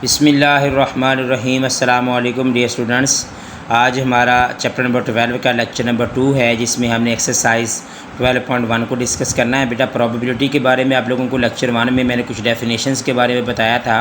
बिस्मिल्लाहिर्रहमानिर्रहीम। अस्सलामु अलैकुम डियर स्टूडेंट्स। आज हमारा चैप्टर नंबर 12 का लेक्चर नंबर 2 है, जिसमें हमने एक्सरसाइज 12.1 को डिस्कस करना है। बेटा प्रोबेबिलिटी के बारे में आप लोगों को लेक्चर 1 में मैंने कुछ डेफिनेशंस के बारे में बताया था।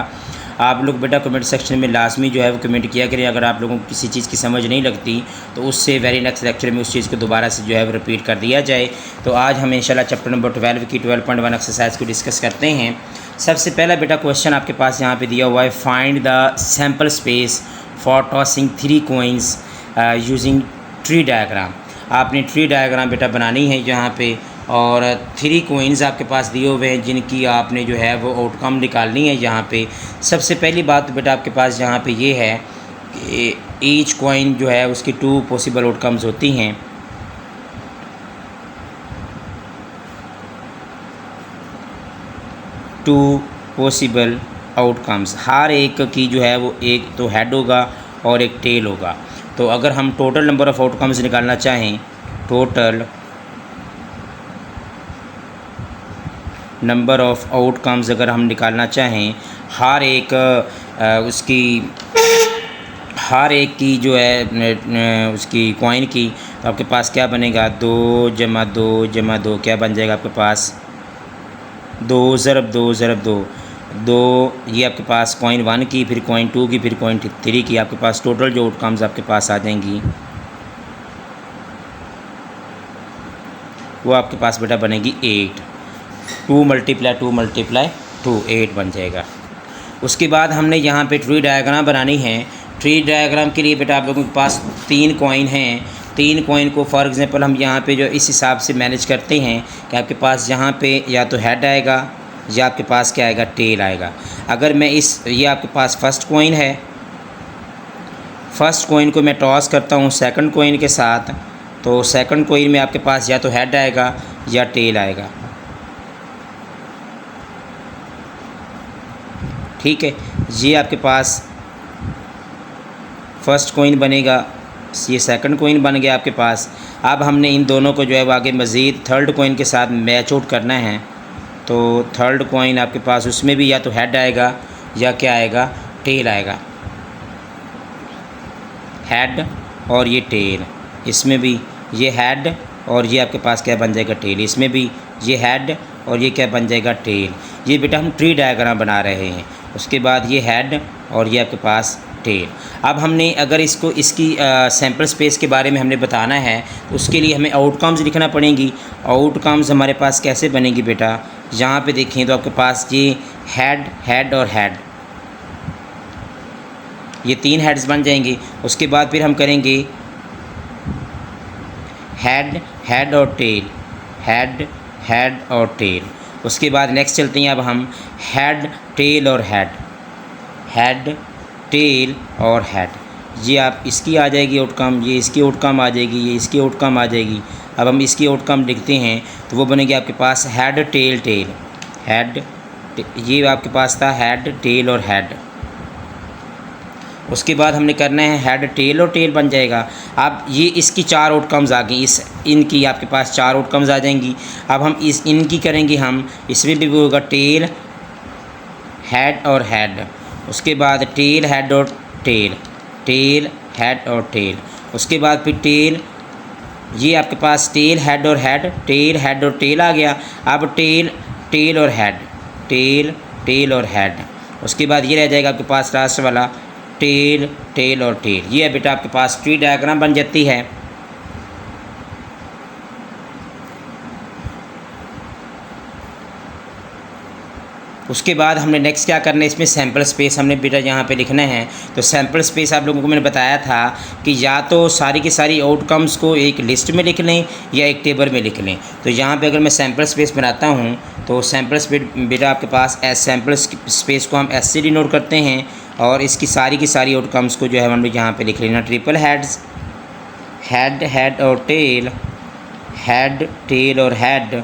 आप लोग बेटा कमेंट सेक्शन में लाजमी जो है वो कमेंट किया करें। अगर आप लोगों को किसी चीज़ की समझ नहीं लगती तो उससे वेरी नेक्स्ट लेक्चर में उस चीज़ को दोबारा से जो है वो रिपीट कर दिया जाए। तो आज हम इंशाल्लाह चैप्टर नंबर 12 की 12.1 एक्सरसाइज को डिस्कस करते हैं। सबसे पहला बेटा क्वेश्चन आपके पास यहाँ पे दिया हुआ है, find the sample space for tossing 3 coins using tree diagram. आपने ट्री डायग्राम बेटा बनानी है यहाँ पे, और 3 कोइंस आपके पास दिए हुए हैं जिनकी आपने जो है वो आउटकम निकालनी है। यहाँ पे सबसे पहली बात तो बेटा आपके पास यहाँ पे ये है कि ईच कोइन जो है उसकी 2 पॉसिबल आउटकम्स होती हैं। टू पॉसिबल आउटकम्स, हर एक की जो है वो एक तो हेड होगा और एक टेल होगा। तो अगर हम टोटल नंबर ऑफ़ आउटकम्स निकालना चाहें, टोटल नंबर ऑफ़ आउटकम्स अगर हम निकालना चाहें हर एक की जो है उसकी कॉइन की, तो आपके पास क्या बनेगा, 2 जमा 2 जमा 2 क्या बन जाएगा आपके पास, 2 ज़रब 2 ज़रब 2 2। ये आपके पास कॉइन 1 की, फिर कॉइन 2 की, फिर कॉइन 3 की। आपके पास टोटल जो आउटकम्स आपके पास आ जाएंगी वो आपके पास बेटा बनेगी 8। 2 मल्टीप्लाई 2 मल्टीप्लाई 2 8 बन जाएगा। उसके बाद हमने यहाँ पे ट्री डायग्राम बनानी है। ट्री डायग्राम के लिए बेटा आप लोगों के पास 3 कॉइन हैं। 3 कॉइन को फॉर एग्ज़ाम्पल हम यहाँ पे जो इस हिसाब से मैनेज करते हैं कि आपके पास यहाँ पे या तो हेड आएगा या आपके पास क्या आएगा, टेल आएगा। अगर मैं ये आपके पास फर्स्ट कॉइन है, फर्स्ट कॉइन को मैं टॉस करता हूँ सेकंड कॉइन के साथ, तो सेकंड कॉइन में आपके पास या तो हेड आएगा या टेल आएगा। ठीक है, ये आपके पास फर्स्ट कॉइन बनेगा, ये सेकंड कॉइन बन गया आपके पास। अब हमने इन दोनों को जो है वो आगे मज़ीद थर्ड कॉइन के साथ मैच आउट करना है। तो थर्ड कॉइन आपके पास उसमें भी या तो हेड आएगा या क्या आएगा, टेल आएगा। हेड और ये टेल, इसमें भी ये हेड और ये आपके पास क्या बन जाएगा, टेल। इसमें भी ये हेड और ये क्या बन जाएगा, टेल। ये बेटा हम ट्री डायग्राम बना रहे हैं। उसके बाद ये हेड और ये आपके पास टेल। अब हमने अगर इसकी सैम्पल स्पेस के बारे में हमने बताना है तो उसके लिए हमें आउटकम्स लिखना पड़ेंगी। आउटकम्स हमारे पास कैसे बनेगी बेटा, यहाँ पे देखें तो आपके पास ये हेड और हेड, ये 3 हेड्स बन जाएंगे। उसके बाद फिर हम करेंगे हेड और टेल, हेड और टेल। उसके बाद नेक्स्ट चलते हैं अब हम हेड टेल और हेड टेल और हेड। ये आप इसकी आ जाएगी आउटकम, ये इसकी आउटकम आ जाएगी, ये इसकी आउटकम आ जाएगी। अब हम इसकी आउटकम लिखते हैं तो वो बनेगी आपके पास हेड टेल टेल, ये आपके पास था हेड टेल और हेड। उसके बाद हमने करना है हेड टेल और टेल बन जाएगा। अब ये इसकी 4 आउटकम्स आ गई, इनकी आपके पास 4 आउटकम्स आ जाएंगी। अब हम इनकी करेंगे हम, इसमें भी वो होगा टेल हेड और हेड। उसके बाद टेल हेड और टेल, टेल हेड और टेल। उसके बाद फिर टेल, ये आपके पास टेल हेड और हेड, टेल हेड और टेल आ गया। अब टेल और हेड, टेल और हेड। उसके बाद ये रह जाएगा आपके पास लास्ट वाला टेल और टेल। ये है बेटा आपके पास ट्री डायग्राम बन जाती है। उसके बाद हमने नेक्स्ट क्या करना है, इसमें सैम्पल स्पेस हमने बेटा यहाँ पे लिखना है। तो सैम्पल स्पेस आप लोगों को मैंने बताया था कि या तो सारी की सारी आउटकम्स को एक लिस्ट में लिख लें या एक टेबल में लिख लें। तो यहाँ पे अगर मैं सैम्पल स्पेस बनाता हूँ तो सैम्पल स्पेस बेटा आपके पास सैम्पल स्पेस को हम एस से डिनोट करते हैं, और इसकी सारी की सारी आउटकम्स को जो है हम लोग यहाँ पर लिख लेना ट्रिपल हेड्स, हेड और टेल, हेड टेल और हेड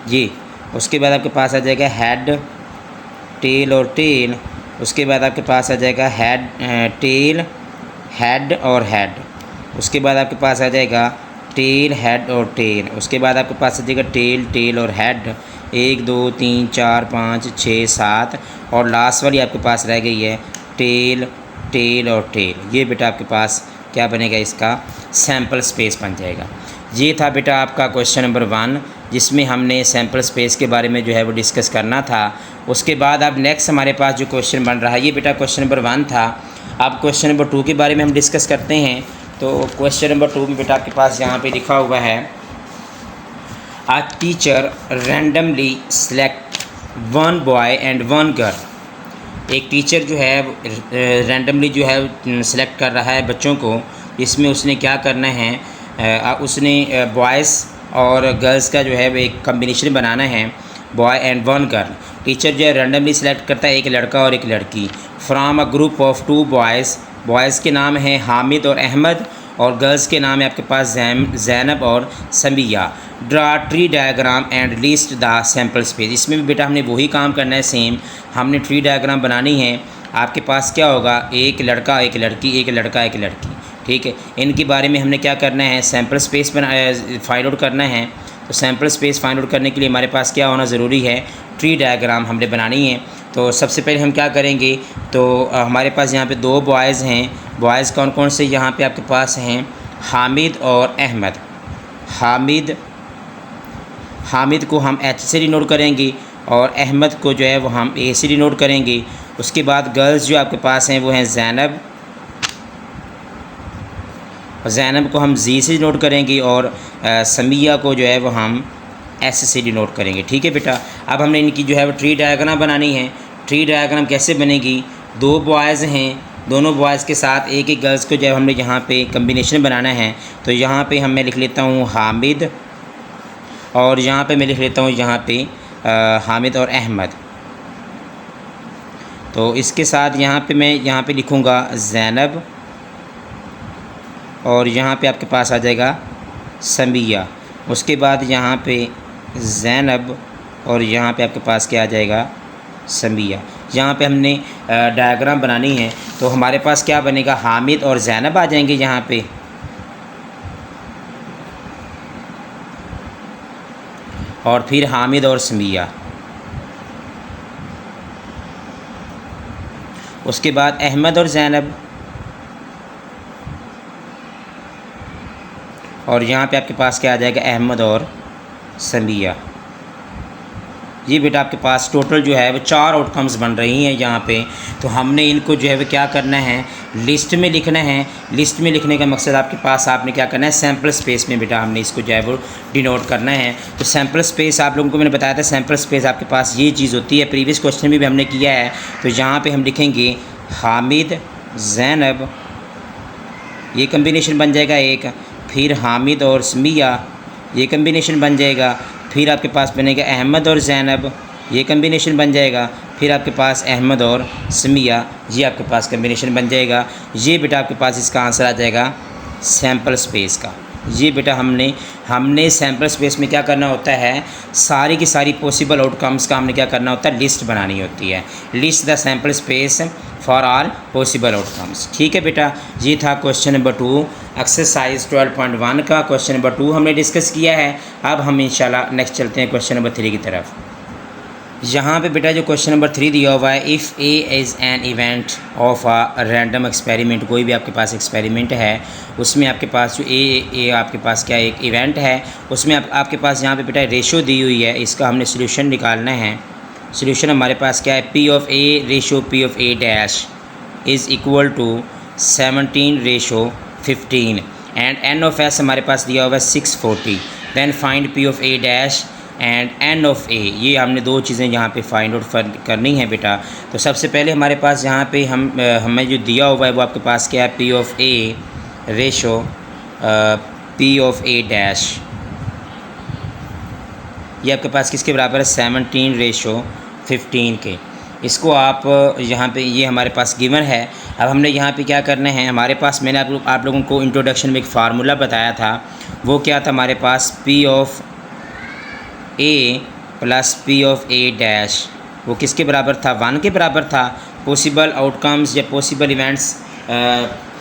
ये। उसके बाद आपके पास आ जाएगा हेड टेल और टेल। उसके बाद आपके पास आ जाएगा टेल हेड और हेड। उसके बाद आपके पास आ जाएगा टेल, हेड और टेल। उसके बाद आपके पास आ जाएगा टेल, टेल और हेड। 1 2 3 4 5 6 7 और लास्ट वाली आपके पास रह गई है टेल, टेल और टेल। ये बेटा आपके पास क्या बनेगा, इसका सैम्पल स्पेस बन जाएगा। ये था बेटा आपका क्वेश्चन नंबर 1, जिसमें हमने सैम्पल स्पेस के बारे में जो है वो डिस्कस करना था। उसके बाद अब नेक्स्ट हमारे पास जो क्वेश्चन बन रहा है, ये बेटा क्वेश्चन नंबर 1 था। अब क्वेश्चन नंबर 2 के बारे में हम डिस्कस करते हैं। तो क्वेश्चन नंबर 2 में बेटा आपके पास यहाँ पे लिखा हुआ है, a teacher randomly select 1 boy and 1 girl. एक टीचर जो है रैंडमली जो है सेलेक्ट कर रहा है बच्चों को, इसमें उसने क्या करना है, उसने बॉयज़ और गर्ल्स का जो है वो एक कम्बिनेशन बनाना है, बॉय एंड 1 गर्ल। टीचर जो है रैंडमली सेलेक्ट करता है एक लड़का और एक लड़की, from a group of 2 boys. Boys के नाम हैं हामिद और अहमद और गर्ल्स के नाम है आपके पास जैनब और Samiya. Draw tree diagram and list the sample space. इसमें भी बेटा हमने वही काम करना है, सेम हमने ट्री डायग्राम बनानी है। आपके पास क्या होगा, एक लड़का एक लड़की, एक लड़का एक लड़की, ठीक है। इनके बारे में हमने क्या करना है, सैम्पल स्पेस फाइंड आउट करना है। तो सैम्पल स्पेस फाइंड आउट करने के लिए हमारे पास क्या होना ज़रूरी है, ट्री डायग्राम हमने बनानी है। तो सबसे पहले हम क्या करेंगे, तो हमारे पास यहाँ पे 2 बॉयज़ हैं। बॉयज़ कौन कौन से यहाँ पे आपके पास हैं, हामिद और अहमद। हामिद को हम H से डिनोट करेंगे और अहमद को जो है वो हम A से डिनोट करेंगे। उसके बाद गर्ल्स जो आपके पास हैं वो हैं जैनब, और जैनब को हम Z से डिनोट करेंगे और समिया को जो है वो हम S से डिनोट करेंगे, ठीक है बेटा। अब हमने इनकी जो है वो ट्री डायग्राम बनानी है। ट्री डायग्राम कैसे बनेगी, 2 बॉयज़ हैं, दोनों बॉयज़ के साथ एक एक गर्ल्स को जो है हमने यहाँ पे कम्बिनेशन बनाना है। तो यहाँ पे मैं लिख लेता हूँ हामिद और यहाँ पे मैं लिख लेता हूँ यहाँ पे हामिद और अहमद। तो इसके साथ मैं लिखूँगा जैनब और यहाँ पे आपके पास आ जाएगा समिया। उसके बाद यहाँ पे जैनब और यहाँ पे आपके पास क्या आ जाएगा, समिया। यहाँ पे हमने डायग्राम बनानी है। तो हमारे पास क्या बनेगा, हामिद और जैनब आ जाएंगे यहाँ पे, और फिर हामिद और समिया। उसके बाद अहमद और जैनब, और यहाँ पे आपके पास क्या आ जाएगा, अहमद और समिया। ये बेटा आपके पास टोटल जो है वो 4 आउटकम्स बन रही हैं यहाँ पे। तो हमने इनको जो है वो क्या करना है, लिस्ट में लिखना है। लिस्ट में लिखने का मकसद आपके पास आपने क्या करना है, सैम्पल स्पेस में बेटा हमने इसको जो है वो डिनोट करना है। तो सैम्पल स्पेस आप लोगों को मैंने बताया था, सैम्पल स्पेस आपके पास ये चीज़ होती है, प्रीवियस क्वेश्चन में भी हमने किया है। तो यहाँ पर हम लिखेंगे हामिद जैनब, ये कम्बिनेशन बन जाएगा एक, फिर हामिद और समिया, ये कम्बिनेशन बन जाएगा, फिर आपके पास बनेगा अहमद और जैनब, ये कम्बिनेशन बन जाएगा, फिर आपके पास अहमद और समिया, ये आपके पास कम्बिनेशन बन जाएगा। ये बेटा आपके पास इसका आंसर आ जाएगा सैम्पल स्पेस का। ये बेटा हमने सैम्पल स्पेस में क्या करना होता है, सारी की सारी पॉसिबल आउटकम्स का हमने क्या करना होता है, लिस्ट बनानी होती है। List the sample space for all possible outcomes, ठीक है बेटा। ये था क्वेश्चन नंबर 2 एक्सरसाइज 12.1 का। क्वेश्चन नंबर 2 हमने डिस्कस किया है। अब हम इंशाल्लाह नेक्स्ट चलते हैं क्वेश्चन नंबर 3 की तरफ। यहाँ पे बेटा जो क्वेश्चन नंबर 3 दिया हुआ है, if A is an event of a random experiment, कोई भी आपके पास एक्सपेरिमेंट है, उसमें आपके पास जो ए आपके पास क्या एक इवेंट है, उसमें आपके पास यहाँ पे बेटा रेशो दी हुई है, इसका हमने सोल्यूशन निकालना है। सोल्यूशन हमारे पास क्या है, P of A ratio P of A dash is equal to 17:15 and N of S हमारे पास दिया हुआ है 640। Then find P of A dash and N of A. ये हमने 2 चीज़ें यहाँ पे फाइंड आउट करनी है बेटा। तो सबसे पहले हमारे पास यहाँ पे हमें जो दिया हुआ है वो आपके पास क्या है, P of A ratio P of A dash, ये आपके पास किसके बराबर है, 17:15 के। इसको आप यहाँ पे ये हमारे पास गिवन है। अब हमने यहाँ पे क्या करना है, हमारे पास मैंने आप लोगों को इंट्रोडक्शन में एक फार्मूला बताया था, वो क्या था हमारे पास, P of A plus P of A dash, वो किसके बराबर था, 1 के बराबर था। पॉसिबल आउटकम्स या possible events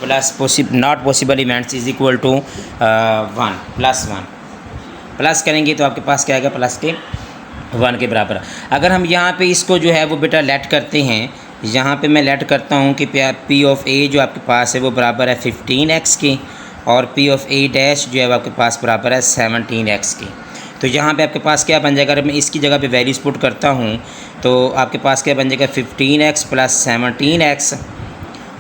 plus not possible events is equal to 1 +1 plus करेंगे तो आपके पास क्या आएगा प्लस के 1 के बराबर। अगर हम यहाँ पे इसको जो है वो बेटा लेट करते हैं, यहाँ पे मैं लेट करता हूँ कि पी ऑफ ए जो आपके पास है वो बराबर है 15x के और पी ऑफ ए डैश जो है वो आपके पास बराबर है 17x के। तो यहाँ पे आपके पास क्या बन जाएगा, अगर मैं इसकी जगह पे वैल्यूज पुट करता हूँ तो आपके पास क्या बन जाएगा 15x + 17x।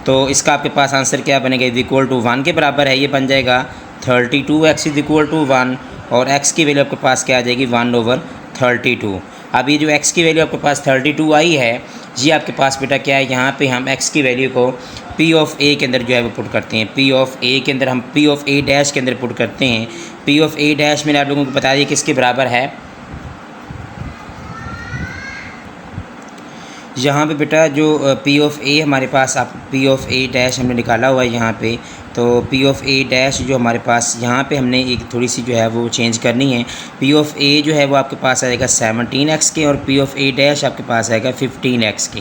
तो इसका आपके पास आंसर क्या बनेगा, इज इक्वल टू 1 के बराबर है, ये बन जाएगा 32x इज इक्वल टू 1 और x की वैल्यू आपके पास क्या आ जाएगी 1/32। अब ये जो x की वैल्यू आपके पास 32 आई है, ये आपके पास बेटा क्या है, यहाँ पे हम x की वैल्यू को p ऑफ a के अंदर जो है वो पुट करते हैं। p ऑफ a के अंदर हम p ऑफ a डैश के अंदर पुट करते हैं। p ऑफ a डैश मैंने आप लोगों को बता दिया किसके बराबर है, यहाँ पे बेटा जो पी ऑफ ए हमारे पास आप पी ऑफ ए डैश हमने निकाला हुआ है यहाँ पे, तो पी ऑफ ए डैश जो हमारे पास यहाँ पे हमने एक थोड़ी सी जो है वो चेंज करनी है। पी ऑफ ए जो है वो आपके पास आएगा 17x के और पी ऑफ ए डैश आपके पास आएगा 15x के।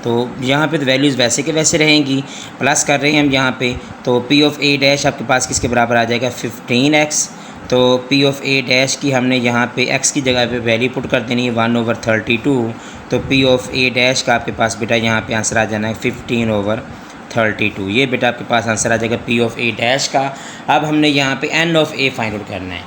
तो यहाँ पे तो वैल्यूज़ वैसे के वैसे रहेंगी, प्लस कर रहे हैं हम यहाँ पे, तो पी ऑफ ए डैश आपके पास किसके बराबर आ जाएगा 15x। तो पी ऑफ ए डैश की हमने यहाँ पे x की जगह पे वैल्यू पुट कर देनी है 1/32। तो पी ऑफ ए डैश का आपके पास बेटा यहाँ पे आंसर आ जाना है 15/32। ये बेटा आपके पास आंसर आ जाएगा पी ऑफ ए डैश का। अब हमने यहाँ पे n of A find out करना है।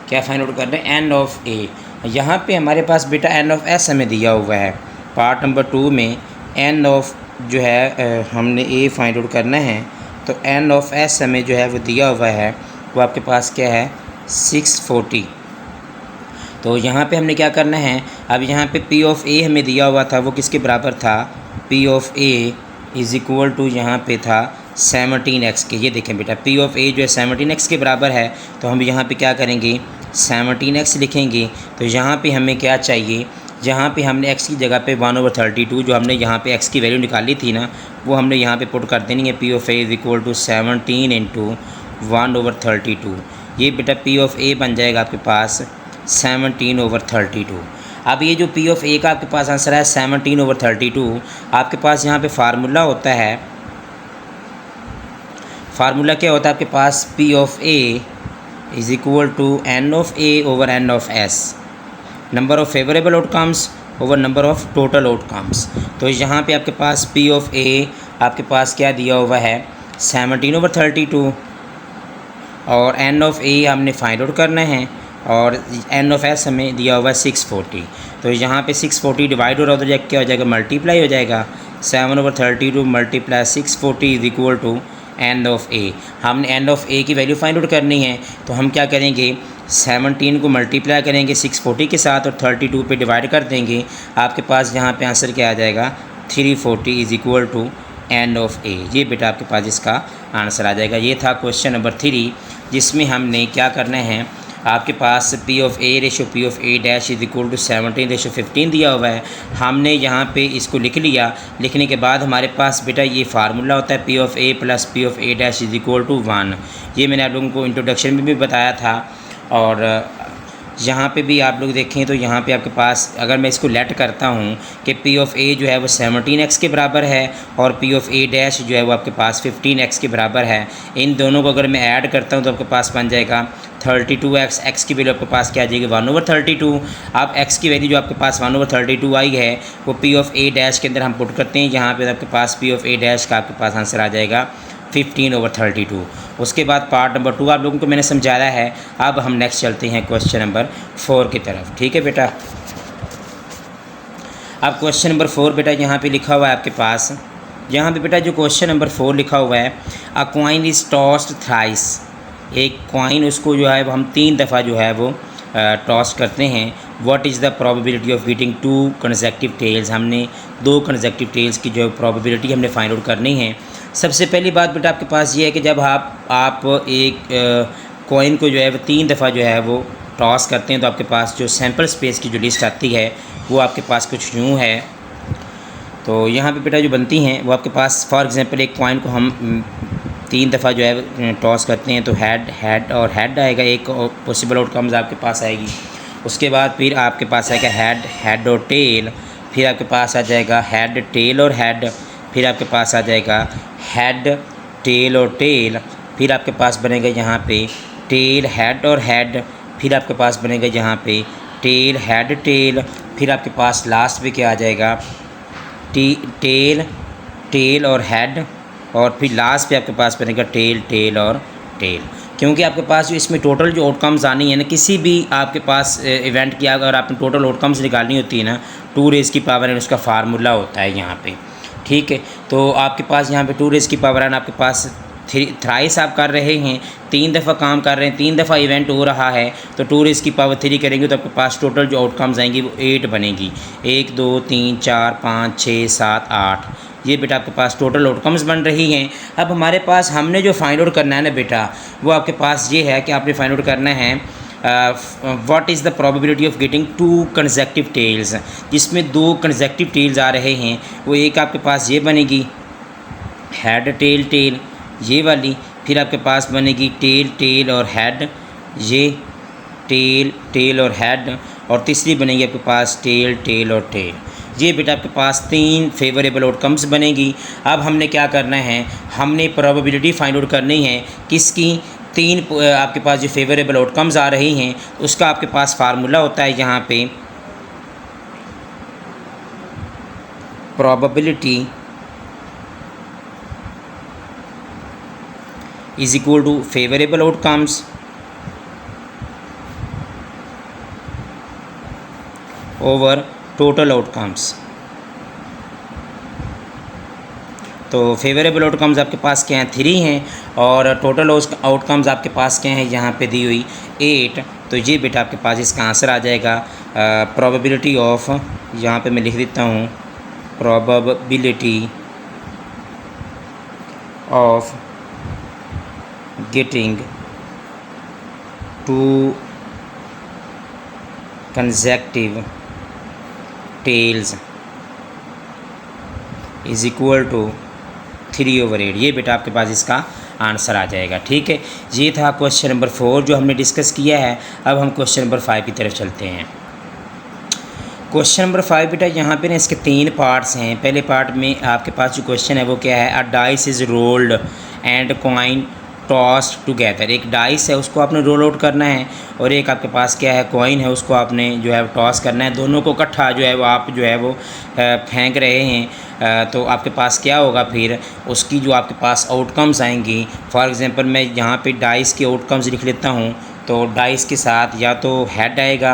क्या फाइंड आउट करना है, एन ऑफ ए। यहाँ पे हमारे पास बेटा एन ऑफ एस हमें दिया हुआ है। पार्ट नंबर 2 में एन ऑफ जो है हमने ए फाइंड आउट करना है, तो एन ऑफ एस हमें जो है वो दिया हुआ है, वो आपके पास क्या है 640। तो यहाँ पे हमने क्या करना है, अब यहाँ पे पी ऑफ ए हमें दिया हुआ था, वो किसके बराबर था, P of A is equal to यहाँ पे था 17x के। ये देखें बेटा पी ऑफ ए जो है 17x के बराबर है, तो हम यहाँ पे क्या करेंगे 17x लिखेंगे। तो यहाँ पे हमें क्या चाहिए, यहाँ पे हमने x की जगह पे 1/32 जो हमने यहाँ पे x की वैल्यू निकाली थी ना, वो हमने यहाँ पे पुट कर देनी है। P of A is equal to 17 × 1/32। ये बेटा पी ऑफ ए बन जाएगा आपके पास 17/32। अब ये जो पी ऑफ ए का आपके पास आंसर है 17/32, आपके पास यहाँ पे फार्मूला होता है, फार्मूला क्या होता है आपके पास, P of A is equal to N of A over N of S, number of favourable outcomes over number of total outcomes. तो यहाँ पे आपके पास पी ऑफ ए आपके पास क्या दिया हुआ है 17/32 और एन ऑफ ए हमने फाइंड आउट करना है और एन ऑफ एस हमें दिया हुआ है 640। तो यहाँ पे 640 डिवाइड हो रहा हो तो क्या हो जाएगा, मल्टीप्लाई हो जाएगा। 7/32 × 640 is equal to N of A. हमने एन ऑफ ए की वैल्यू फाइंड आउट करनी है, तो हम क्या करेंगे 17 को मल्टीप्लाई करेंगे 640 के साथ और 32 पे डिवाइड कर देंगे। आपके पास यहाँ पे आंसर क्या आ जाएगा 340 is equal to N of A. ये बेटा आपके पास इसका आंसर आ जाएगा। ये था क्वेश्चन नंबर 3, जिसमें हमने क्या करना है, आपके पास P of A ratio P of A dash is equal to 17/15 दिया हुआ है। हमने यहाँ पे इसको लिख लिया। लिखने के बाद हमारे पास बेटा ये फार्मूला होता है P of A plus P of A dash is equal to 1। ये मैंने आप लोगों को इंट्रोडक्शन में भी बताया था। और यहाँ पे भी आप लोग देखें तो यहाँ पे आपके पास अगर मैं इसको लेट करता हूँ कि पी ऑफ ए जो है वो 17x के बराबर है और पी ऑफ ए डैश जो है वो आपके पास 15x के बराबर है, इन दोनों को अगर मैं ऐड करता हूँ तो आपके पास बन जाएगा 32x। x की वैल्यू आपके पास क्या आ जाएगी 1/32। अब x की वैल्यू जो आपके पास 1/32 आई है वो पी ऑफ ए डैश के अंदर हम पुट करते हैं। यहाँ पे आपके पास पी ऑफ ए डैश का आपके पास आंसर आ जाएगा 15/32। उसके बाद पार्ट नंबर 2 आप लोगों को मैंने समझाया है। अब हम नेक्स्ट चलते हैं क्वेश्चन नंबर 4 की तरफ। ठीक है बेटा, अब क्वेश्चन नंबर 4 बेटा यहाँ पे लिखा हुआ है आपके पास, यहाँ पे बेटा जो क्वेश्चन नंबर 4 लिखा हुआ है, अ कॉइन इज टॉस्ड थ्राइस। एक कॉइन उसको जो है वो हम 3 दफ़ा जो है वो टॉस करते हैं। What is the probability of getting 2 consecutive tails. हमने 2 कंसेक्टिव टेल्स की जो प्रोबेबिलिटी हमने फाइंड आउट करनी है। सबसे पहली बात बेटा आपके पास ये है कि जब आप एक कॉइन को जो है वो 3 दफ़ा जो है वो टॉस करते हैं तो आपके पास जो सैम्पल स्पेस की जो लिस्ट आती है वो आपके पास कुछ यूँ है। तो यहाँ पे बेटा जो बनती हैं वो आपके पास फॉर एग्जांपल एक कॉइन को हम 3 दफ़ा जो है टॉस करते हैं तो हेड और हेड आएगा, एक पॉसिबल आउटकम्स आपके पास आएगी। उसके बाद फिर आपके पास आएगा हेड और टेल, फिर आपके पास आ जाएगा हेड टेल और हेड, फिर आपके पास आ जाएगा हेड टेल और टेल, फिर आपके पास बनेगा यहाँ पे टेल हेड और हेड, फिर आपके पास बनेगा यहाँ पे टेल हेड टेल, फिर आपके पास लास्ट पे क्या आ जाएगा टेल टेल और हेड, और फिर लास्ट पे आपके पास बनेगा टेल टेल और टेल। क्योंकि आपके पास जो इसमें टोटल जो आउटकम्स आनी है ना, किसी भी आपके पास इवेंट की अगर आपने टोटल आउटकम्स निकालनी होती है ना, 2 रेज़ की पावर एन उसका फार्मूला होता है यहाँ पे, ठीक है। तो आपके पास यहाँ पे 2 रेज़ की पावर एन आपके पास थ्राइस आप कर रहे हैं, 3 दफ़ा काम कर रहे हैं, 3 दफ़ा इवेंट हो रहा है, तो 2 रेज़ की पावर 3 करेंगे तो आपके पास टोटल जो आउटकम्स आएंगी वो 8 बनेगी। 1 2 3 4 5 6 7 8, ये बेटा आपके पास टोटल आउटकम्स बन रही हैं। अब हमारे पास हमने जो फाइंड आउट करना है ना बेटा, वो आपके पास ये है कि आपने फाइंड आउट करना है what is the probability of getting 2 consecutive tails, जिसमें 2 कंसेक्टिव टेल्स आ रहे हैं। वो एक आपके पास ये बनेगी हेड टेल टेल, ये वाली, फिर आपके पास बनेगी टेल टेल और हेड, ये टेल टेल और हेड, और तीसरी बनेगी आपके पास टेल टेल और टेल। ये बेटा आपके पास 3 फेवरेबल आउटकम्स बनेगी। अब हमने क्या करना है, हमने प्रोबेबिलिटी फाइंड आउट करनी है किसकी, 3 आपके पास जो फेवरेबल आउटकम्स आ रही हैं उसका आपके पास फार्मूला होता है यहाँ पे probability is equal to favourable outcomes over total outcomes. तो फेवरेबल आउटकम्स आपके पास क्या हैं 3 हैं, और टोटल आउटकम्स आपके पास क्या हैं यहाँ पे दी हुई 8। तो ये बेटा आपके पास इसका आंसर आ जाएगा प्रोबेबिलिटी ऑफ, यहाँ पे मैं लिख देता हूँ probability of getting 2 consecutive tails is equal to 3/8। ये बेटा आपके पास इसका आंसर आ जाएगा, ठीक है। ये था क्वेश्चन नंबर 4 जो हमने डिस्कस किया है। अब हम क्वेश्चन नंबर 5 की तरफ चलते हैं। क्वेश्चन नंबर 5 बेटा यहाँ पे ना इसके 3 पार्ट्स हैं। पहले पार्ट में आपके पास जो क्वेश्चन है वो क्या है, अ dice is rolled and coin tossed together. एक डाइस है उसको आपने रोल आउट करना है, और एक आपके पास क्या है कॉइन है उसको आपने जो है टॉस करना है। दोनों को इकट्ठा जो है वो आप जो है वो फेंक रहे हैं। तो आपके पास क्या होगा फिर, उसकी जो आपके पास आउटकम्स आएंगी। फॉर एग्जांपल मैं यहाँ पे डाइस के आउटकम्स लिख लेता हूँ। तो डाइस के साथ या तो हेड आएगा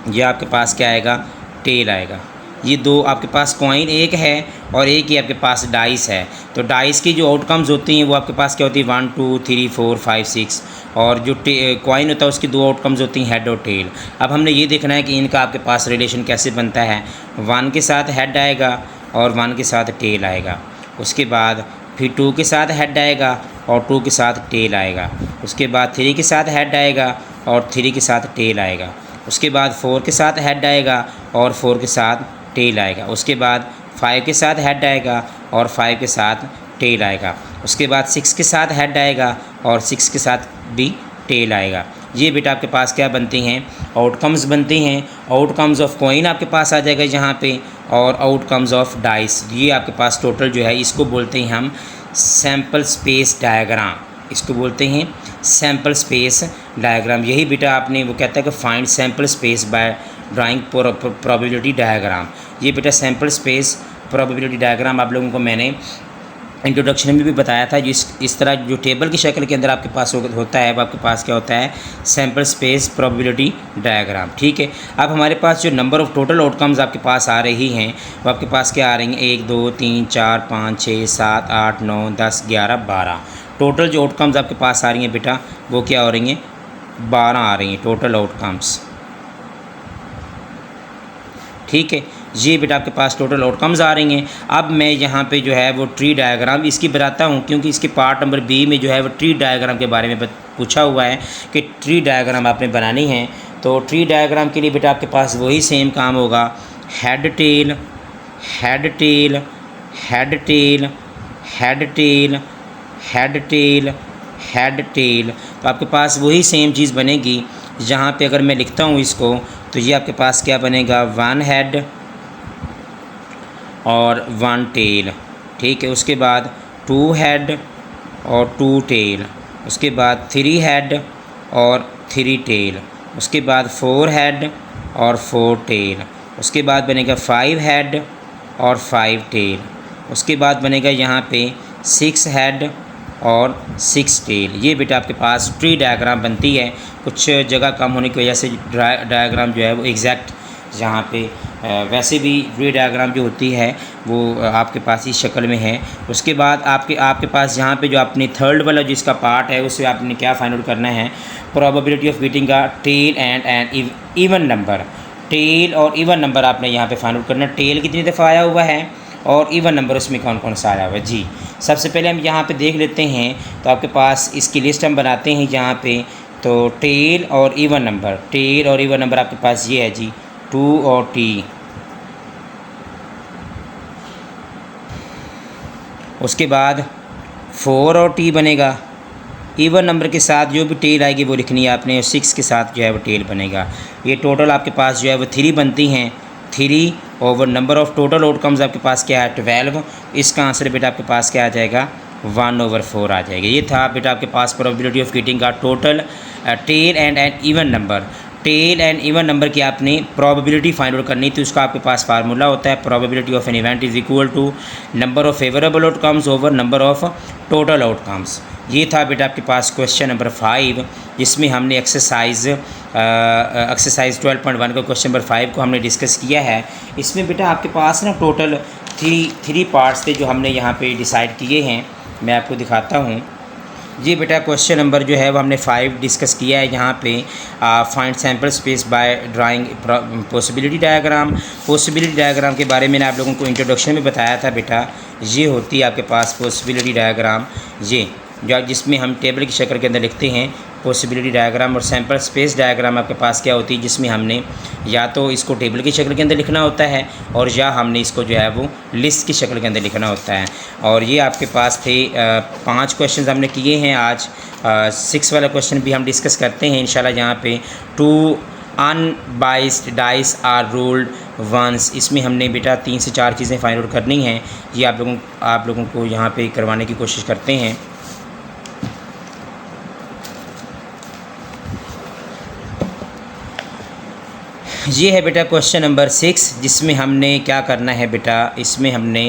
या आपके पास क्या आएगा टेल आएगा। ये 2 आपके पास कॉइन एक है और एक ही आपके पास डाइस है। तो डाइस की जो आउटकम्स होती हैं वो आपके पास क्या होती है 1 2 3 4 5 6, और जो कॉइन होता है उसकी 2 आउटकम्स होती हैं हेड और टेल। अब हमने ये देखना है कि इनका आपके पास रिलेशन कैसे बनता है। 1 के साथ हेड आएगा और 1 के साथ टेल आएगा। उसके बाद फिर 2 के साथ हेड आएगा और 2 के साथ टेल आएगा। उसके बाद 3 के साथ हेड आएगा और 3 के साथ टेल आएगा। उसके बाद 4 के साथ हेड आएगा और 4 के साथ टेल आएगा। उसके बाद 5 के साथ हेड आएगा और 5 के साथ टेल आएगा। उसके बाद 6 के साथ हेड आएगा और 6 के साथ भी टेल आएगा। ये बेटा आपके पास क्या बनती हैं आउटकम्स बनती हैं। आउटकम्स ऑफ कॉइन आपके पास आ जाएगा यहाँ पे, और आउटकम्स ऑफ डाइस। ये आपके पास टोटल जो है इसको बोलते हैं हम सैम्पल स्पेस डायग्राम। इसको बोलते हैं सैम्पल स्पेस डायग्राम। यही बेटा आपने वो कहता है कि find sample space by drawing probability diagram. ये बेटा सैम्पल स्पेस प्रोबेबिलिटी डायग्राम आप लोगों को मैंने इंट्रोडक्शन में भी बताया था। इस तरह जो टेबल की शक्ल के अंदर आपके पास होता है वो आपके पास क्या होता है सैम्पल स्पेस प्रोबेबिलिटी डायग्राम, ठीक है। अब हमारे पास जो नंबर ऑफ़ टोटल आउटकम्स आपके पास आ रही हैं वो आपके पास क्या आ रही हैं 1 2 3 4 5 6 7 8 9 10 11 12। टोटल जो आउटकम्स आपके पास आ रही हैं बेटा वो क्या हो रही हैं 12 आ रही हैं टोटल आउटकम्स, ठीक है। ये बेटा आपके पास टोटल आउटकम्स आ रही हैं। अब मैं यहाँ पे जो है वो ट्री डायग्राम इसकी बताता हूँ, क्योंकि इसके पार्ट नंबर बी में जो है वो ट्री डायग्राम के बारे में पूछा हुआ है कि ट्री डायग्राम आपने बनानी है। तो ट्री डायग्राम के लिए बेटा आपके पास वही सेम काम होगा, head tail head tail head tail head tail head tail head tail. तो आपके पास वही सेम चीज़ बनेगी। यहाँ पे अगर मैं लिखता हूँ इसको तो ये आपके पास क्या बनेगा 1 हेड और 1 टेल, ठीक है। उसके बाद 2 हेड और 2 टेल, उसके बाद 3 हेड और 3 टेल, उसके बाद 4 हेड और 4 टेल, उसके बाद बनेगा 5 हेड और 5 टेल, उसके बाद बनेगा यहाँ पे 6 हेड और 6 टेल। ये बेटा आपके पास ट्री डायग्राम बनती है। कुछ जगह कम होने की वजह से डायग्राम जो है वो एग्जैक्ट जहाँ पे वैसे भी ट्री डायग्राम जो होती है वो आपके पास इस शक्ल में है। उसके बाद आपके पास यहाँ पे जो अपनी थर्ड वाला जिसका पार्ट है उससे आपने क्या फाइंड आउट करना है, probability of getting a tail and an even number. Tail और इवन नंबर आपने यहाँ पे फाइंड आउट करना है। टेल कितनी दफ़ा आया हुआ है और इवन नंबर उसमें कौन कौन सा आया हुआ है। जी सबसे पहले हम यहाँ पे देख लेते हैं, तो आपके पास इसकी लिस्ट हम बनाते हैं यहाँ पे। तो टेल और इवन नंबर आपके पास ये है जी 2 और टी। उसके बाद 4 और टी बनेगा। इवन नंबर के साथ जो भी टेल आएगी वो लिखनी है आपने, और 6 के साथ जो है वो टेल बनेगा। ये टोटल आपके पास जो है वो 3 बनती हैं। 3 over number of total outcomes आपके पास क्या है 12। इसका आंसर बेटा आपके पास क्या आ जाएगा 1/4 आ जाएगा। ये था बेटा आपके पास प्रोबेबिलिटी ऑफ गेटिंग का total tail and an even number. Tail and even number की आपने प्रोबेबिलिटी फाइंड आउट करनी थी। उसका आपके पास फार्मूला होता है, probability of an event is equal to number of favourable outcomes over number of total outcomes. ये था बेटा आपके पास क्वेश्चन नंबर 5, जिसमें हमने एक्सरसाइज 12.1 का क्वेश्चन नंबर 5 को हमने डिस्कस किया है। इसमें बेटा आपके पास ना टोटल 3 पार्ट्स थे जो हमने यहाँ पे डिसाइड किए हैं। मैं आपको दिखाता हूँ। ये बेटा क्वेश्चन नंबर जो है वो हमने 5 डिस्कस किया है। यहाँ पे find sample space by drawing possibility diagram. Possibility diagram के बारे में आप लोगों को इंट्रोडक्शन में बताया था बेटा। ये होती है आपके पास पॉसिबिलिटी डायग्राम, ये जो जिसमें हम टेबल की शक्ल के अंदर लिखते हैं पॉसिबिलिटी डायग्राम। और सैम्पल स्पेस डायग्राम आपके पास क्या होती है, जिसमें हमने या तो इसको टेबल की शक्ल के अंदर लिखना होता है और या हमने इसको जो है वो लिस्ट की शक्ल के अंदर लिखना होता है। और ये आपके पास थे 5 क्वेश्चन हमने किए हैं। आज 6 वाला क्वेश्चन भी हम डिस्कस करते हैं इंशाल्लाह। यहाँ पे 2 unbiased dice are rolled once. इसमें हमने बेटा 3 से 4 चीज़ें फाइंड आउट करनी हैं। ये आप लोगों को यहाँ पे करवाने की कोशिश करते हैं। ये है बेटा क्वेश्चन नंबर 6, जिसमें हमने क्या करना है बेटा, इसमें हमने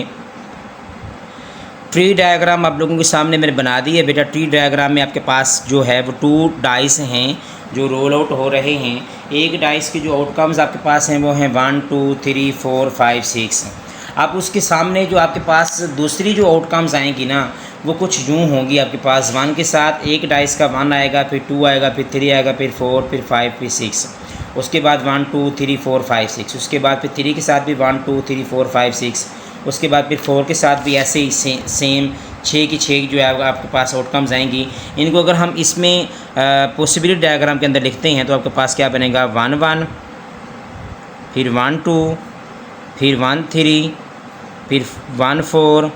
ट्री डायग्राम आप लोगों के सामने मैंने बना दी है बेटा। ट्री डायग्राम में आपके पास जो है वो 2 डाइस हैं जो रोल आउट हो रहे हैं। एक डाइस के जो आउटकम्स आपके पास हैं वो हैं 1 2 3 4 5 6। अब उसके सामने जो आपके पास दूसरी जो आउटकम्स आएंगी ना वो कुछ यूँ होंगी। आपके पास 1 के साथ एक डाइस का 1 आएगा, फिर 2 आएगा, फिर 3 आएगा, फिर 4, फिर 5, फिर 6। उसके बाद 1 2 3 4 5 6। उसके बाद फिर 3 के साथ भी 1 2 3 4 5 6। उसके बाद फिर 4 के साथ भी ऐसे ही सेम 6 की 6 जो है आपके पास आउटकम्स आएंगी। इनको अगर हम इसमें पॉसिबिलिटी डायग्राम के अंदर लिखते हैं तो आपके पास क्या बनेगा 1 1, फिर 1 2, फिर 1 3, फिर 1 4,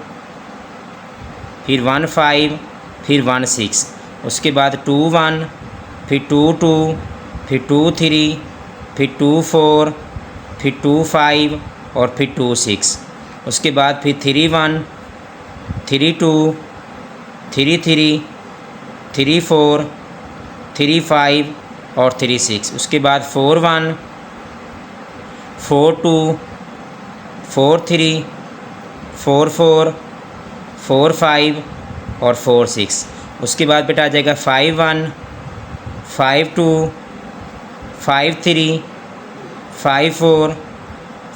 फिर 1 5, फिर 1 6। उसके बाद 2 1, फिर 2 2, फिर 2 3, फिर 2 4, फिर 2 5 और फिर 2 6। उसके बाद फिर 3 1, 3 2, 3 3, 3 4, 3 5 और 3 6। उसके बाद 4 1, 4 2, 4 3, 4 4, 4 5 और 4 6। उसके बाद बेटा आ जाएगा 5 1, 5 2, 5 3, 5 4,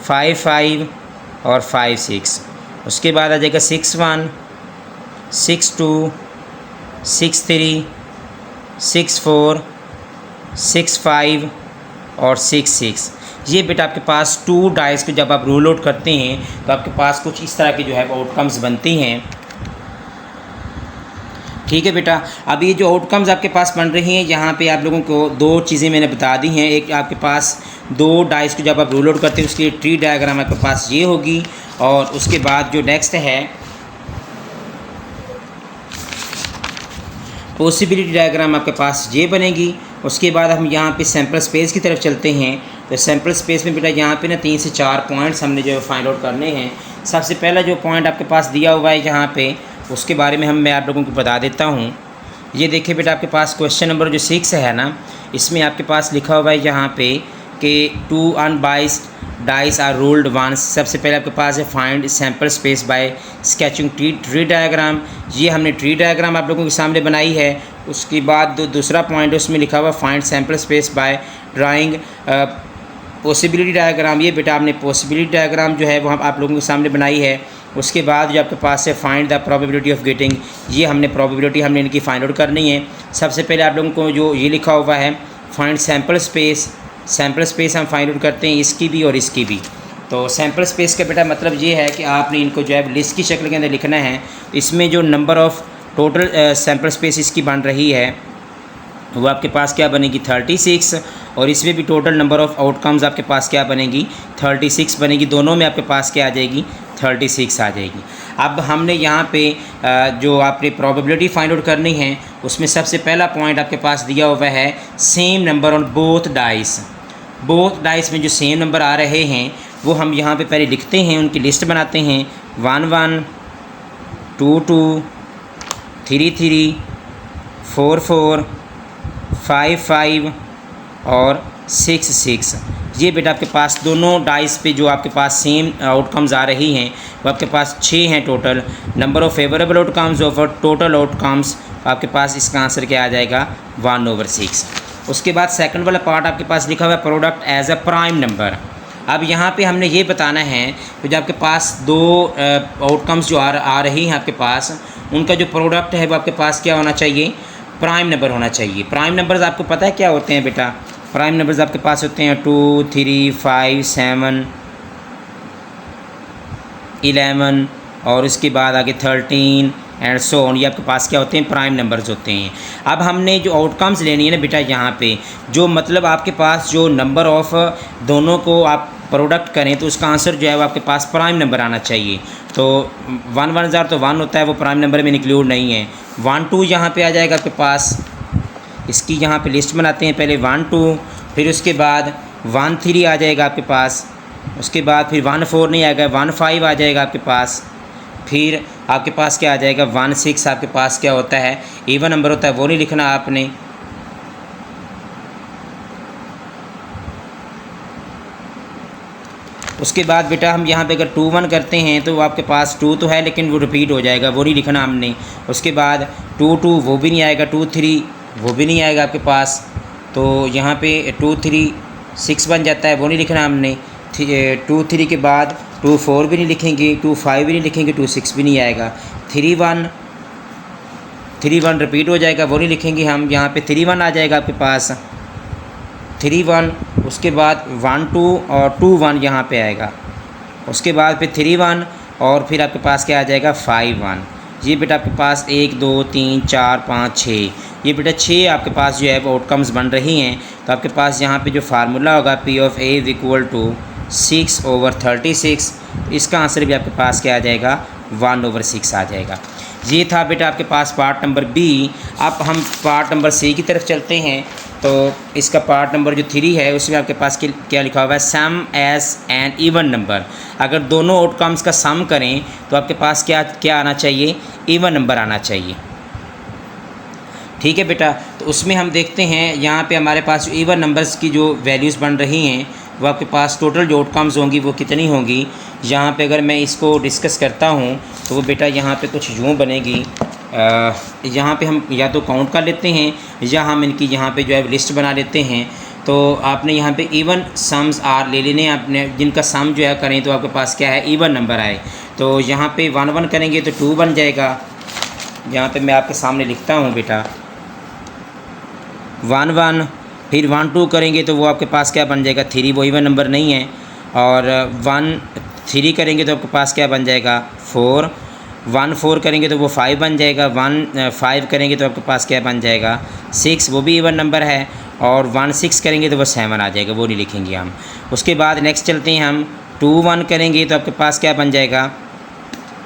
5 5 और 5 6। उसके बाद आ जाएगा 6 1, 6 2, 6 3, 6 4, 6 5 और 6 6। ये बेटा आपके पास 2 डाइस को जब आप रोल आउट करते हैं तो आपके पास कुछ इस तरह की जो है आउटकम्स बनती हैं। ठीक है बेटा। अब ये जो आउटकम्स आपके पास बन रही हैं, यहाँ पे आप लोगों को 2 चीज़ें मैंने बता दी हैं। एक आपके पास 2 डाइस को जब आप रोल आउट करते हैं उसके लिए ट्री डायग्राम आपके पास ये होगी। और उसके बाद जो नेक्स्ट है पॉसिबिलिटी डायग्राम आपके पास ये बनेगी। उसके बाद हम यहाँ पे सैम्पल स्पेस की तरफ चलते हैं। तो सैम्पल स्पेस में बेटा यहाँ पे ना 3 से 4 पॉइंट्स हमने जो फाइंड आउट करने हैं। सबसे पहला जो पॉइंट आपके पास दिया हुआ है यहाँ पे उसके बारे में मैं आप लोगों को बता देता हूँ। ये देखिए बेटा, आपके पास क्वेश्चन नंबर जो 6 है ना, इसमें आपके पास लिखा हुआ है यहाँ पे कि 2 unbiased dice are rolled once. सबसे पहले आपके पास है find sample space by sketching tree diagram. ये हमने ट्री डायग्राम आप लोगों के सामने बनाई है। उसके बाद दूसरा पॉइंट उसमें लिखा हुआ find sample space by drawing possibility diagram. ये बेटा आपने पॉसिबिलिटी डायग्राम जो है वो हम आप लोगों के सामने बनाई है। उसके बाद जो आपके पास है find the probability of getting, ये हमने प्रोबेबिलिटी हमने इनकी फाइंड आउट करनी है। सबसे पहले आप लोगों को जो ये लिखा हुआ है फाइंड सैम्पल स्पेस हम फाइंड आउट करते हैं इसकी भी और इसकी भी। तो सैम्पल स्पेस का बेटा मतलब ये है कि आपने इनको जो है लिस्ट की शक्ल के अंदर लिखना है। इसमें जो number of total sample space इसकी बन रही है वो आपके पास क्या बनेगी 36, और इसमें भी टोटल नंबर ऑफ़ आउटकम्स आपके पास क्या बनेगी 36 बनेगी। दोनों में आपके पास क्या आ जाएगी 36 आ जाएगी। अब हमने यहाँ पे जो आपने प्रोबेबिलिटी फाइंड आउट करनी है उसमें सबसे पहला पॉइंट आपके पास दिया हुआ है same number on both dice. Both dice में जो सेम नंबर आ रहे हैं वो हम यहाँ पे पहले लिखते हैं, उनकी लिस्ट बनाते हैं 1 1 2 2 3 3 4 4 5 5 और 6 6। ये बेटा आपके पास दोनों डाइस पे जो आपके पास सेम आउटकम्स आ रही हैं वो आपके पास 6 हैं total. Number of favourable outcomes over total outcomes आपके पास इसका आंसर क्या आ जाएगा 1/6। उसके बाद सेकंड वाला पार्ट आपके पास लिखा हुआ है product as a prime number. अब यहाँ पे हमने ये बताना है कि जो आपके पास दो आउटकम्स जो आ रही हैं आपके पास, उनका जो प्रोडक्ट है वो आपके पास क्या होना चाहिए प्राइम नंबर होना चाहिए। प्राइम नंबर्स आपको पता है क्या होते हैं बेटा? प्राइम नंबर्स आपके पास होते हैं 2 3 5 7 11 और उसके बाद आगे 13 एंड सो ऑन। ये आपके पास क्या होते हैं प्राइम नंबर्स होते हैं। अब हमने जो आउटकम्स लेनी है ना बेटा, यहाँ पे जो मतलब आपके पास जो नंबर ऑफ़ दोनों को आप प्रोडक्ट करें तो उसका आंसर जो है वो आपके पास प्राइम नंबर आना चाहिए। तो 1 1 ज़ार तो 1 होता है, वो प्राइम नंबर में इंक्लूड नहीं है। 1 2 यहाँ पे आ जाएगा आपके पास। इसकी यहाँ पे लिस्ट बनाते हैं, पहले 1 2, फिर उसके बाद 1 3 आ जाएगा आपके पास। उसके बाद फिर 1 4 नहीं आएगा, 1 5 आ जाएगा आपके पास। फिर आपके पास क्या आ जाएगा 1 6 आपके पास क्या होता है इवन नंबर होता है, वो नहीं लिखना आपने। उसके बाद बेटा हम यहाँ पे अगर 2 1 करते हैं तो आपके पास 2 तो है लेकिन वो रिपीट हो जाएगा, वो नहीं लिखना हमने। उसके बाद 2 2 वो भी नहीं आएगा, 2 3 वो भी नहीं आएगा आपके पास। तो यहाँ पे 2 3 6 बन जाता है, वो नहीं लिखना हमने। 2 3 के बाद 2 4 भी नहीं लिखेंगे, 2 5 भी नहीं लिखेंगे, 2 6 भी नहीं आएगा। 3 1 रिपीट हो जाएगा, वो नहीं लिखेंगे हम। यहाँ पे 3 1 आ जाएगा आपके पास, 3 1। उसके बाद 1 2 और 2 1 यहाँ पे आएगा। उसके बाद फिर 3 1 और फिर आपके पास क्या आ जाएगा 5 1। ये बेटा आपके पास 1 2 3 4 5 6, ये बेटा 6 आपके पास जो है वो आउटकम्स बन रही हैं। तो आपके पास यहाँ पे जो फार्मूला होगा P of A is equal to 6/36, इसका आंसर भी आपके पास क्या आ जाएगा 1/6 आ जाएगा। ये था बेटा आपके पास पार्ट नंबर B। अब हम पार्ट नंबर C की तरफ चलते हैं। तो इसका पार्ट नंबर जो 3 है उसमें आपके पास क्या लिखा हुआ है सम एज एन इवन नंबर। अगर दोनों आउटकम्स का सम करें तो आपके पास क्या आना चाहिए इवन नंबर आना चाहिए। ठीक है बेटा, तो उसमें हम देखते हैं यहाँ पे हमारे पास इवन नंबर्स की जो वैल्यूज़ बन रही हैं वो आपके पास टोटल जो आउटकम्स होंगी वो कितनी होंगी। यहाँ पे अगर मैं इसको डिस्कस करता हूँ तो वो बेटा यहाँ पे कुछ यूँ बनेगी। यहाँ पे हम या तो काउंट कर लेते हैं या हम इनकी यहाँ पे जो है लिस्ट बना लेते हैं। तो आपने यहाँ पे इवन सम्स आर ले लेने आपने, जिनका सम जो है करें तो आपके पास क्या है इवन नंबर आए। तो यहाँ पे 1 1 करेंगे तो 2 बन जाएगा। यहाँ पे मैं आपके सामने लिखता हूँ बेटा 1 1, फिर 1 2 करेंगे तो वो आपके पास क्या बन जाएगा 3, वो इवन नंबर नहीं है। और 1 3 करेंगे तो आपके पास क्या बन जाएगा 4, 1 4 करेंगे तो वो 5 बन जाएगा। 1 5 करेंगे तो आपके पास क्या बन जाएगा 6, वो भी इवन नंबर है। और 1 6 करेंगे तो वो 7 आ जाएगा, वो नहीं लिखेंगे हम। उसके बाद नेक्स्ट चलते हैं हम 2 1 करेंगे तो आपके पास क्या बन जाएगा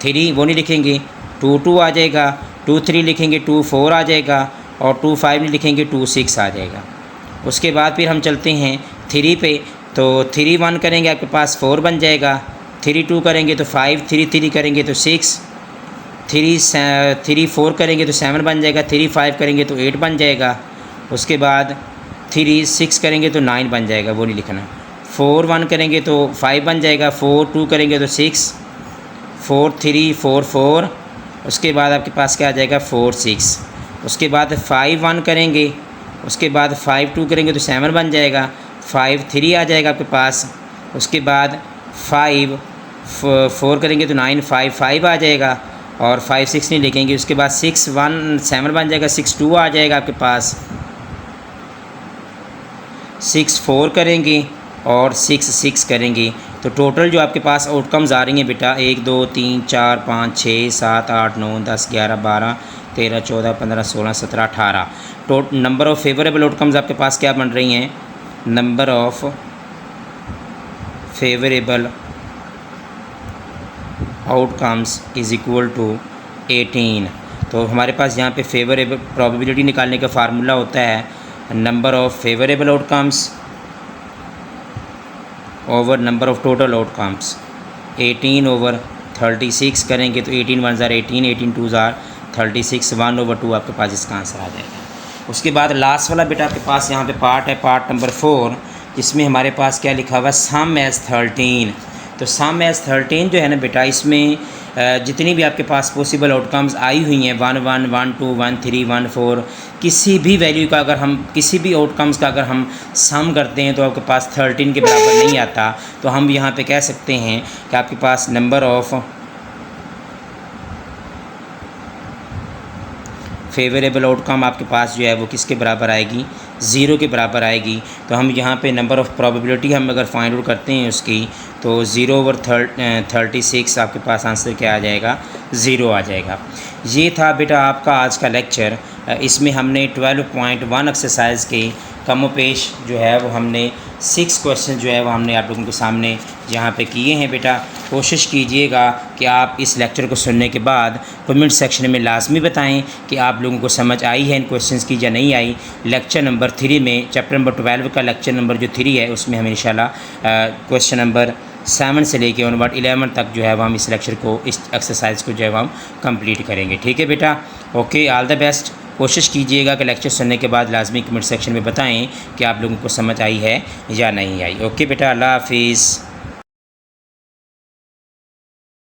3, वो नहीं लिखेंगे। 2 2 आ जाएगा, 2 3 लिखेंगे, 2 4 आ जाएगा और 2 5 नहीं लिखेंगे, 2 6 आ जाएगा। उसके बाद फिर हम चलते हैं 3 पे। तो 3 1 करेंगे आपके पास 4 बन जाएगा, 3 2 करेंगे तो 5, 3 3 करेंगे तो 6, थ्री 4 करेंगे तो 7 बन जाएगा, 3 5 करेंगे तो 8 बन जाएगा। उसके बाद 3 6 करेंगे तो 9 बन जाएगा, वो नहीं लिखना। 4 1 करेंगे तो 5 बन जाएगा, 4 2 करेंगे तो 6, 4 3 4 4। उसके बाद आपके पास क्या आ जाएगा 4 6। उसके बाद 5 1 करेंगे, उसके बाद 5 2 करेंगे तो 7 बन जाएगा, 5 3 आ जाएगा आपके पास। उसके बाद 5 4 करेंगे तो 9 5 5 आ जाएगा, और 5 6 नहीं लिखेंगे। उसके बाद 6 1 7 बन जाएगा, 6 2 आ जाएगा आपके पास। 6 4 करेंगे और 6 6 करेंगे, तो टोटल जो आपके पास आउटकम्स आ रही हैं बेटा 1 2 3 4 5 6 7 8 9 10 11 12 13 14 15 16 17 18। नंबर ऑफ़ फेवरेबल आउटकम्स आपके पास क्या बन रही हैं, number of favourable outcomes is equal to 18। तो हमारे पास यहाँ पे फेवरेबल प्रोबेबिलिटी निकालने का फार्मूला होता है number of favourable outcomes over number of total outcomes. 18 over 36 करेंगे तो 18 1 ज़ार 18, 18 2 ज़ार 36, 1/2 आपके पास इसका आंसर आ जाएगा। उसके बाद लास्ट वाला बेटा आपके पास यहाँ पे पार्ट है, पार्ट नंबर 4, जिसमें हमारे पास क्या लिखा हुआ है सम एज़ 13। तो सम एज़ 13 जो है ना बेटा, इसमें जितनी भी आपके पास पॉसिबल आउटकम्स आई हुई हैं 1 1 1 2 1 3 1 4, किसी भी वैल्यू का अगर हम किसी भी आउटकम्स का अगर हम सम करते हैं तो आपके पास 13 के बराबर नहीं आता। तो हम यहाँ पे कह सकते हैं कि आपके पास नंबर ऑफ़ फेवरेबल आउटकम आपके पास जो है वो किसके बराबर आएगी, 0 के बराबर आएगी। तो हम यहाँ पे नंबर ऑफ़ प्रोबेबिलिटी हम अगर फाइंड आउट करते हैं उसकी, तो 0 ओवर 36 आपके पास आंसर क्या आ जाएगा, 0 आ जाएगा। ये था बेटा आपका आज का लेक्चर। इसमें हमने 12.1 एक्सरसाइज के कमो पेश जो है वो हमने 6 क्वेश्चन जो है वो हमने आप लोगों के सामने यहाँ पे किए हैं। बेटा कोशिश कीजिएगा कि आप इस लेक्चर को सुनने के बाद कमेंट सेक्शन में लाजमी बताएं कि आप लोगों को समझ आई है इन क्वेश्चंस की या नहीं आई। लेक्चर नंबर 3 में चैप्टर नंबर 12 का लेक्चर नंबर जो 3 है उसमें हम इंशाल्लाह क्वेश्चन नंबर 7 से लेके ऑनवर्ड 11 तक जो है वो हम इस लेक्चर को, इस एक्सरसाइज को जो है वो हम कंप्लीट करेंगे। ठीक है बेटा, ओके, ऑल द बेस्ट। कोशिश कीजिएगा कि लेक्चर सुनने के बाद लाजमी कमेंट सेक्शन में बताएं कि आप लोगों को समझ आई है या नहीं आई। ओके बेटा, अल्लाह हाफिज़।